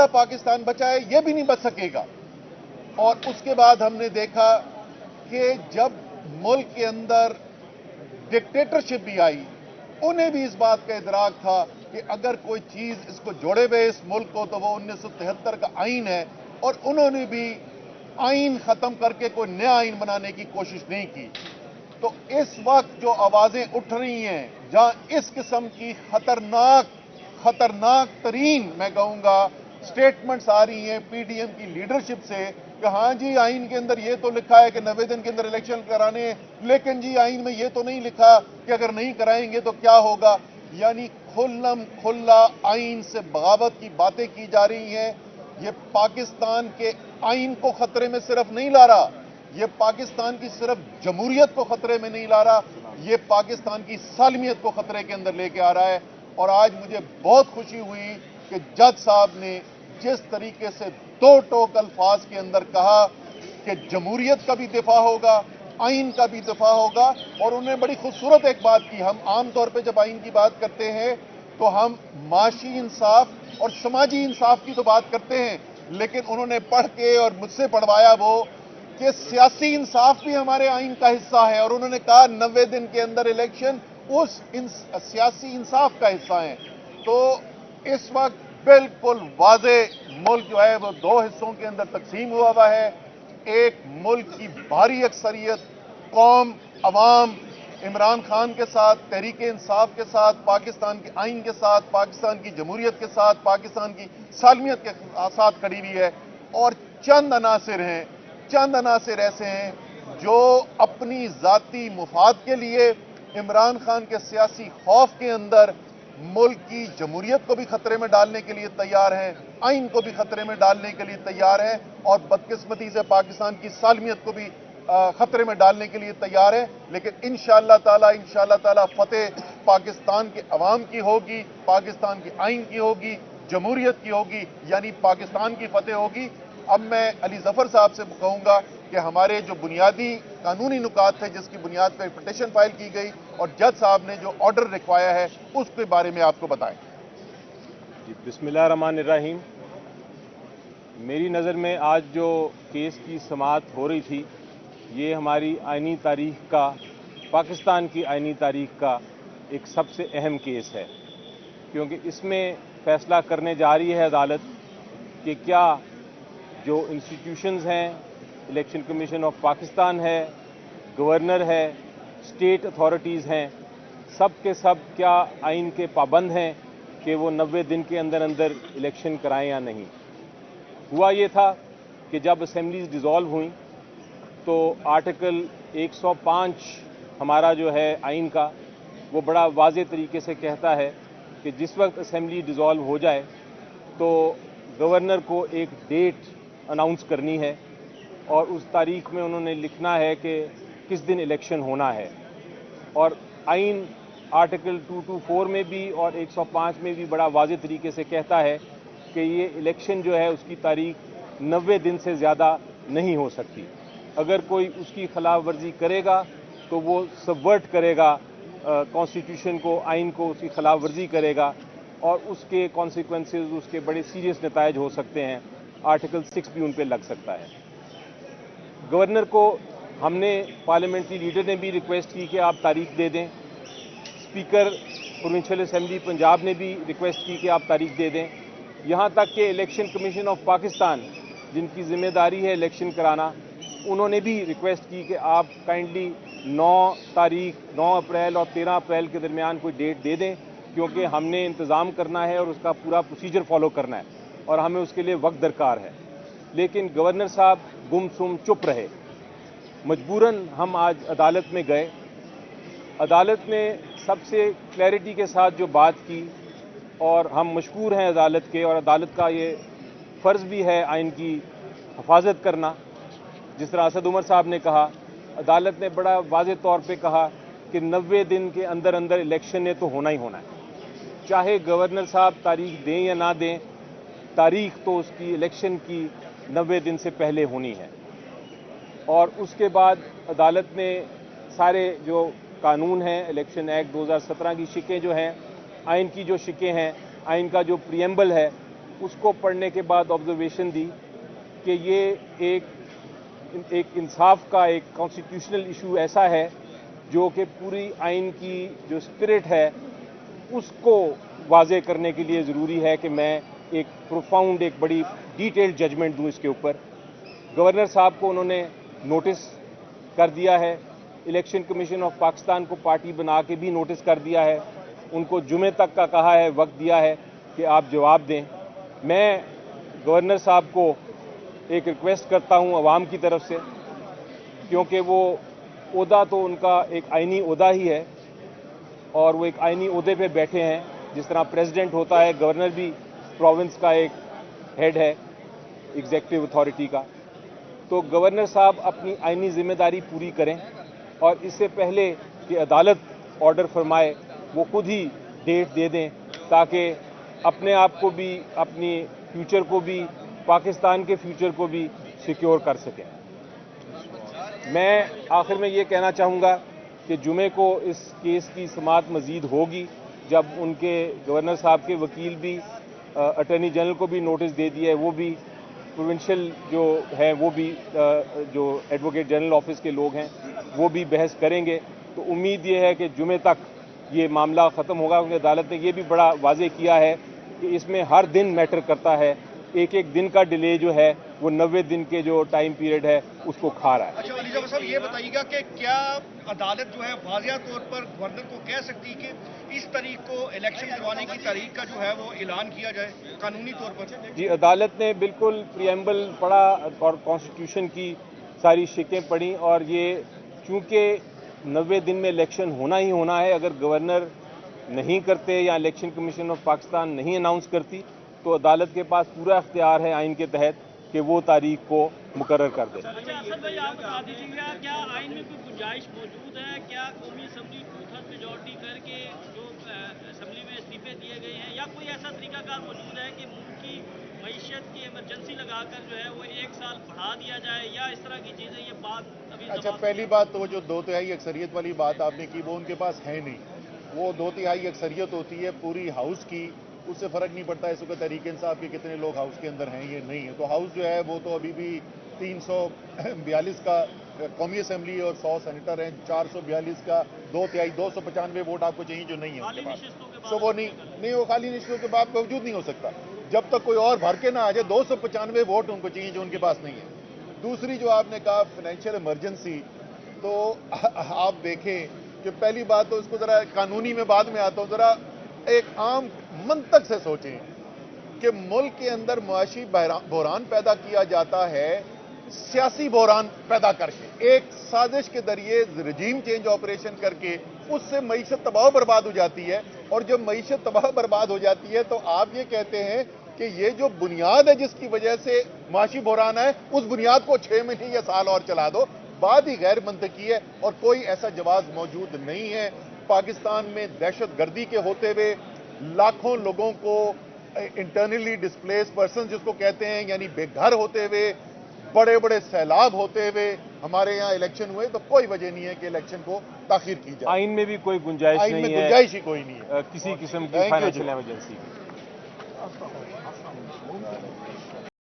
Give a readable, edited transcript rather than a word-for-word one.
पाकिस्तान बचा है, ये भी नहीं बच सकेगा। और उसके बाद हमने देखा कि जब मुल्क के अंदर डिक्टेटरशिप भी आई, उन्हें भी इस बात का इदराक था कि अगर कोई चीज इसको जोड़े हुए इस मुल्क को तो वो 1973 का आइन है, और उन्होंने भी आइन खत्म करके कोई नया आइन बनाने की कोशिश नहीं की। तो इस वक्त जो आवाजें उठ रही हैं, जहां इस किस्म की खतरनाक तरीन मैं कहूंगा स्टेटमेंट्स आ रही हैं पीडीएम की लीडरशिप से कि हाँ जी आइन के अंदर ये तो लिखा है कि 90 दिन के अंदर इलेक्शन कराने हैं, लेकिन जी आइन में ये तो नहीं लिखा कि अगर नहीं कराएंगे तो क्या होगा। यानी खुल्लम खुल्ला आइन से बगावत की बातें की जा रही हैं। ये पाकिस्तान के आइन को खतरे में सिर्फ नहीं ला रहा, ये पाकिस्तान की सिर्फ जमहूरियत को खतरे में नहीं ला रहा, ये पाकिस्तान की सालमियत को खतरे के अंदर लेके आ रहा है। और आज मुझे बहुत खुशी हुई कि जज साहब ने जिस तरीके से दो टोक अल्फाज के अंदर कहा कि जमहूरियत का भी दिफा होगा, आइन का भी दिफा होगा। और उन्होंने बड़ी खूबसूरत एक बात की, हम आम तौर पे जब आइन की बात करते हैं तो हम माशी इंसाफ और समाजी इंसाफ की तो बात करते हैं, लेकिन उन्होंने पढ़ के और मुझसे पढ़वाया वो कि सियासी इंसाफ भी हमारे आइन का हिस्सा है। और उन्होंने कहा 90 दिन के अंदर इलेक्शन उस सियासी इंसाफ का हिस्सा है। तो इस वक्त बिल्कुल वाजे मुल्क जो है वो दो हिस्सों के अंदर तकसीम हुआ है। एक मुल्क की भारी अक्सरियत कौम अवाम इमरान खान के साथ, तहरीक इंसाफ के साथ, पाकिस्तान के आइन के साथ, पाकिस्तान की जमहूरियत के साथ, पाकिस्तान की सालमियत के साथ खड़ी हुई है। और चंद अनासिर ऐसे हैं जो अपनी जाती मुफाद के लिए इमरान खान के सियासी खौफ के अंदर मुल्क की जमहूरियत को भी खतरे में डालने के लिए तैयार हैं, आइन को भी खतरे में डालने के लिए तैयार हैं, और बदकिस्मती से पाकिस्तान की सालमियत को भी खतरे में डालने के लिए तैयार है। लेकिन इंशाअल्लाह ताला फतेह पाकिस्तान के अवाम की होगी, पाकिस्तान की आइन की होगी, जमहूरियत की होगी, यानी पाकिस्तान की फतेह होगी। अब मैं अली जफर साहब से कहूंगा कि हमारे जो बुनियादी कानूनी नुकात थे जिसकी बुनियाद पर पिटीशन फाइल की गई और जज साहब ने जो ऑर्डर लिखवाया है उसके बारे में आपको बताएं। जी, बिस्मिल्लाहिर्रहमानिर्रहीम। मेरी नज़र में आज जो केस की समाअत हो रही थी, ये हमारी आइनी तारीख का, पाकिस्तान की आइनी तारीख का एक सबसे अहम केस है, क्योंकि इसमें फ़ैसला करने जा रही है अदालत कि क्या जो इंस्टीट्यूशंस हैं, इलेक्शन कमीशन ऑफ पाकिस्तान है, गवर्नर है, स्टेट अथॉरिटीज़ हैं, सब के सब क्या आइन के पाबंद हैं कि वो 90 दिन के अंदर अंदर इलेक्शन कराएं या नहीं। हुआ ये था कि जब असेंबलीज डिज़ोल्व हुई तो आर्टिकल 105 हमारा जो है आइन का, वो बड़ा वाज़े तरीके से कहता है कि जिस वक्त असेंबली डिज़ोल्व हो जाए तो गवर्नर को एक डेट अनाउंस करनी है और उस तारीख में उन्होंने लिखना है कि किस दिन इलेक्शन होना है। और आइन आर्टिकल 224 में भी और 105 में भी बड़ा वाज़े तरीके से कहता है कि ये इलेक्शन जो है उसकी तारीख 90 दिन से ज़्यादा नहीं हो सकती। अगर कोई उसकी खिलाफ वर्जी करेगा तो वो सबवर्ट करेगा कॉन्स्टिट्यूशन को, आइन को, उसकी खिलाफ वर्जी करेगा और उसके कॉन्सिक्वेंसेस, उसके बड़े सीरियस नतायज हो सकते हैं। आर्टिकल 6 भी उन पर लग सकता है। गवर्नर को हमने, पार्लियामेंट्री लीडर ने भी रिक्वेस्ट की कि आप तारीख दे दें। स्पीकर प्रोविंशियल असेंबली पंजाब ने भी रिक्वेस्ट की कि आप तारीख दे दें। यहाँ तक कि इलेक्शन कमीशन ऑफ पाकिस्तान, जिनकी जिम्मेदारी है इलेक्शन कराना, उन्होंने भी रिक्वेस्ट की कि आप काइंडली 9 अप्रैल और 13 अप्रैल के दरमियान कोई डेट दे दें, क्योंकि हमने इंतज़ाम करना है और उसका पूरा प्रोसीजर फॉलो करना है और हमें उसके लिए वक्त दरकार है। लेकिन गवर्नर साहब गुमसुम चुप रहे। मजबूरन हम आज अदालत में गए। अदालत ने सबसे क्लैरिटी के साथ जो बात की, और हम मशकूर हैं अदालत के, और अदालत का ये फ़र्ज़ भी है आइन की हिफाजत करना। जिस तरह असद उमर साहब ने कहा, अदालत ने बड़ा वाज़े तौर पे कहा कि 90 दिन के अंदर अंदर इलेक्शन ने तो होना ही होना है, चाहे गवर्नर साहब तारीख दें या ना दें, तारीख तो उसकी इलेक्शन की 90 दिन से पहले होनी है। और उसके बाद अदालत ने सारे जो कानून हैं, इलेक्शन एक्ट 2017 की शिकें जो हैं, आइन की जो शिकें हैं, आइन का जो प्रियम्बल है, اس کو پڑھنے کے بعد آبزرویشن دی کہ یہ ایک انصاف کا ایک کانسٹیٹیوشنل ایشو ایسا ہے جو کہ پوری آئین کی جو اسپرٹ ہے اس کو واضح کرنے کے لیے ضروری ہے کہ میں ایک پروفاؤنڈ ایک بڑی ڈیٹیلڈ ججمنٹ دوں اس کے اوپر. گورنر صاحب کو انہوں نے نوٹس کر دیا ہے, الیکشن کمیشن آف پاکستان کو پارٹی بنا کے بھی نوٹس کر دیا ہے, ان کو جمعے تک کا کہا ہے, وقت دیا ہے کہ آپ جواب دیں. میں گورنر صاحب کو ایک ریکویسٹ کرتا ہوں عوام کی طرف سے, کیونکہ وہ عہدہ تو ان کا ایک آئینی عہدہ ہی ہے اور وہ ایک آئینی عہدے پہ بیٹھے ہیں. جس طرح پریزیڈنٹ ہوتا ہے, گورنر بھی پروونس کا ایک ہیڈ ہے ایگزیکٹو اتھارٹی کا. تو گورنر صاحب اپنی آئینی ذمہ داری پوری کریں اور اس سے پہلے کہ عدالت آرڈر فرمائے وہ خود ہی ڈیٹ دے دیں تاکہ اپنے آپ کو بھی, اپنی فیوچر کو بھی, پاکستان کے فیوچر کو بھی سیکیور کر سکیں. میں آخر میں یہ کہنا چاہوں گا کہ جمعے کو اس کیس کی سماعت مزید ہوگی جب ان کے گورنر صاحب کے وکیل بھی اٹارنی جنرل کو بھی نوٹس دے دیا ہے, وہ بھی پروونشل جو ہیں وہ بھی جو ایڈوکیٹ جنرل آفس کے لوگ ہیں وہ بھی بحث کریں گے. تو امید یہ ہے کہ جمعے تک یہ معاملہ ختم ہوگا, کیونکہ عدالت نے یہ بھی بڑا واضح کیا ہے کہ اس میں ہر دن میٹر کرتا ہے. ایک دن کا ڈیلے جو ہے وہ 90 دن کے جو ٹائم پیریڈ ہے اس کو کھا رہا ہے. اچھا علی جعفر صاحب یہ بتائیے گا کہ کیا عدالت جو ہے واضح طور پر گورنر کو کہہ سکتی کہ اس تاریخ کو الیکشن کروانے کی تاریخ کا جو ہے وہ اعلان کیا جائے قانونی طور پر؟ جی, عدالت نے بالکل پریمبل پڑھا اور کانسٹیٹیوشن کی ساری شکیں پڑھی, اور یہ چونکہ 90 دن میں الیکشن ہونا ہی ہونا ہے, اگر گورنر نہیں کرتے یا الیکشن کمیشن آف پاکستان نہیں اناؤنس کرتی تو عدالت کے پاس پورا اختیار ہے آئین کے تحت کہ وہ تاریخ کو مقرر کر دے. اچھا اسد بھائی آپ بتا دیجیے گا کیا آئین میں کوئی گنجائش موجود ہے, کیا قومی اسمبلی 2/3 میجورٹی کر کے جو اسمبلی میں استعفے دیے گئے ہیں, یا کوئی ایسا طریقہ کار موجود ہے کہ ملک کی معیشت کی ایمرجنسی لگا کر جو ہے وہ 1 سال بڑھا دیا جائے, یا اس طرح کی چیزیں؟ یہ بات ابھی اچھا, پہلی بات تو جو 2/3 اکثریت والی بات آپ نے کی وہ ان کے پاس ہے نہیں. وہ 2/3 اکثریت ہوتی ہے پوری ہاؤس کی, اس سے فرق نہیں پڑتا اس وقت تحریک انصاف کے کتنے لوگ ہاؤس کے اندر ہیں, یہ نہیں ہے. تو ہاؤس جو ہے وہ تو ابھی بھی 342 کا قومی اسمبلی اور 100 سینیٹر ہیں, 442 کا 2/3 295 ووٹ آپ کو چاہیے جو نہیں ہے ان کے پاس. سو وہ نہیں وہ خالی نشستوں کے بعد موجود نہیں ہو سکتا جب تک کوئی اور بھر کے نہ آ جائے. 295 ووٹ ان کو چاہیے جو ان کے پاس نہیں ہے. دوسری جو آپ نے کہا فائنینشیل ایمرجنسی, تو آپ دیکھیں کہ پہلی بات تو اس کو ذرا قانونی میں بعد میں آتا ہوں, ذرا ایک عام منطق سے سوچیں کہ ملک کے اندر معاشی بحران پیدا کیا جاتا ہے سیاسی بحران پیدا کر کے, ایک سازش کے ذریعے رجیم چینج آپریشن کر کے اس سے معیشت تباہ برباد ہو جاتی ہے. اور جب معیشت تباہ برباد ہو جاتی ہے تو آپ یہ کہتے ہیں کہ یہ جو بنیاد ہے جس کی وجہ سے معاشی بحران ہے اس بنیاد کو 6 مہینے یا سال اور چلا دو. بات ہی غیر منطقی ہے اور کوئی ایسا جواز موجود نہیں ہے. پاکستان میں دہشت گردی کے ہوتے ہوئے لاکھوں لوگوں کو انٹرنلی ڈسپلیس پرسن جس کو کہتے ہیں, یعنی بے گھر ہوتے ہوئے, بڑے بڑے سیلاب ہوتے ہوئے ہمارے یہاں الیکشن ہوئے, تو کوئی وجہ نہیں ہے کہ الیکشن کو تاخیر کی جائے. آئین میں بھی کوئی گنجائش آئین میں نہیں ہے, گنجائش ہی کوئی نہیں ہے کسی قسم کی فائنینشیل ایمرجنسی کی.